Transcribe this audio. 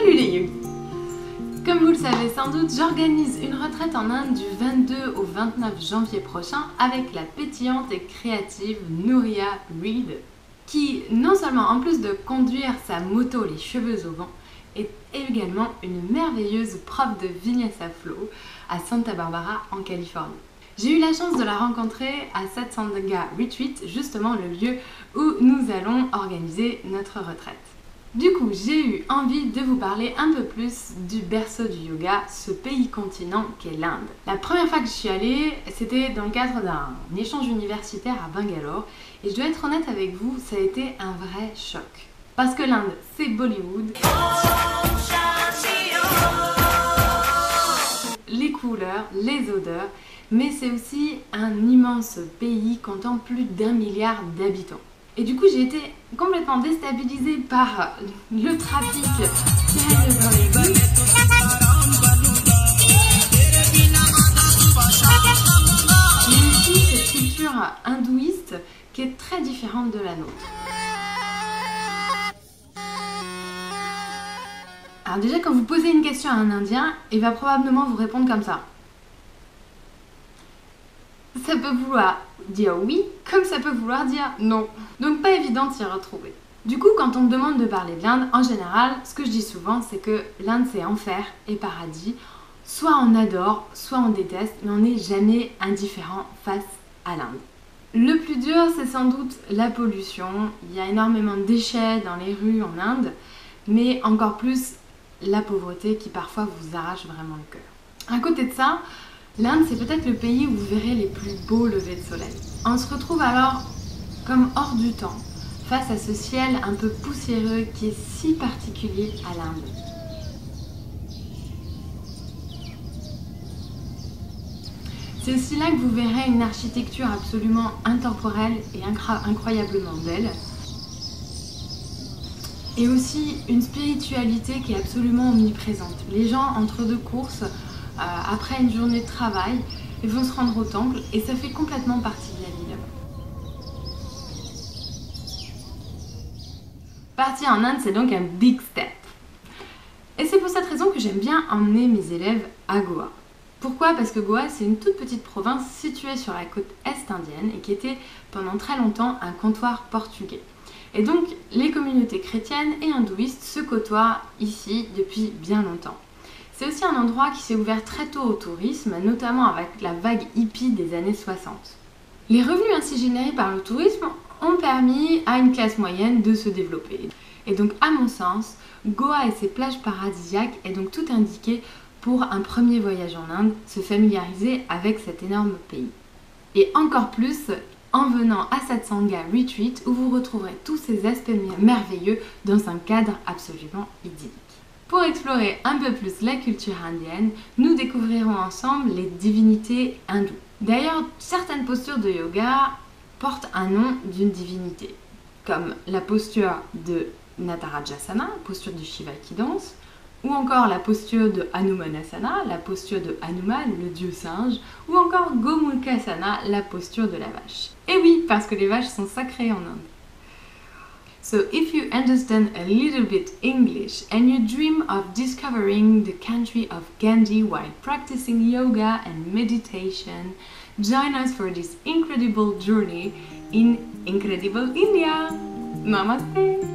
Salut les yogis! Comme vous le savez sans doute, j'organise une retraite en Inde du 22 au 29 janvier prochain avec la pétillante et créative Nuria Reed, qui non seulement en plus de conduire sa moto les cheveux au vent, est également une merveilleuse prof de Vinyasa Flow à Santa Barbara en Californie. J'ai eu la chance de la rencontrer à Satsanga Retreat, justement le lieu où nous allons organiser notre retraite. Du coup, j'ai eu envie de vous parler un peu plus du berceau du yoga, ce pays-continent qu'est l'Inde. La première fois que je suis allée, c'était dans le cadre d'un échange universitaire à Bangalore, et je dois être honnête avec vous, ça a été un vrai choc. Parce que l'Inde, c'est Bollywood, les couleurs, les odeurs, mais c'est aussi un immense pays comptant plus d'1 milliard d'habitants. Et du coup, j'ai été complètement déstabilisée par le trafic qui règne dans les rues. Mais aussi cette culture hindouiste qui est très différente de la nôtre. Alors déjà, quand vous posez une question à un Indien, il va probablement vous répondre comme ça. Ça peut vouloir dire oui, comme ça peut vouloir dire non. Donc pas évident de s'y retrouver. Du coup, quand on me demande de parler de l'Inde, en général, ce que je dis souvent, c'est que l'Inde c'est enfer et paradis. Soit on adore, soit on déteste, mais on n'est jamais indifférent face à l'Inde. Le plus dur, c'est sans doute la pollution. Il y a énormément de déchets dans les rues en Inde, mais encore plus la pauvreté qui parfois vous arrache vraiment le cœur. À côté de ça, l'Inde, c'est peut-être le pays où vous verrez les plus beaux levers de soleil. On se retrouve alors comme hors du temps, face à ce ciel un peu poussiéreux qui est si particulier à l'Inde. C'est aussi là que vous verrez une architecture absolument intemporelle et incroyablement belle. Et aussi une spiritualité qui est absolument omniprésente. Les gens, entre deux courses, après une journée de travail, ils vont se rendre au temple et ça fait complètement partie de la vie là-bas. Partir en Inde, c'est donc un big step. Et c'est pour cette raison que j'aime bien emmener mes élèves à Goa. Pourquoi? Parce que Goa, c'est une toute petite province située sur la côte est indienne et qui était pendant très longtemps un comptoir portugais. Et donc, les communautés chrétiennes et hindouistes se côtoient ici depuis bien longtemps. C'est aussi un endroit qui s'est ouvert très tôt au tourisme, notamment avec la vague hippie des années 60. Les revenus ainsi générés par le tourisme ont permis à une classe moyenne de se développer. Et donc, à mon sens, Goa et ses plages paradisiaques est donc tout indiqué pour un premier voyage en Inde, se familiariser avec cet énorme pays. Et encore plus en venant à Satsanga Retreat où vous retrouverez tous ces aspects merveilleux dans un cadre absolument idyllique. Pour explorer un peu plus la culture indienne, nous découvrirons ensemble les divinités hindoues. D'ailleurs, certaines postures de yoga portent un nom d'une divinité, comme la posture de Natarajasana, posture de Shiva qui danse, ou encore la posture de Hanumanasana, la posture de Hanuman, le dieu singe, ou encore Gomukasana, la posture de la vache. Et oui, parce que les vaches sont sacrées en Inde. So if you understand a little bit English and you dream of discovering the country of Gandhi while practicing yoga and meditation, join us for this incredible journey in incredible India. Namaste!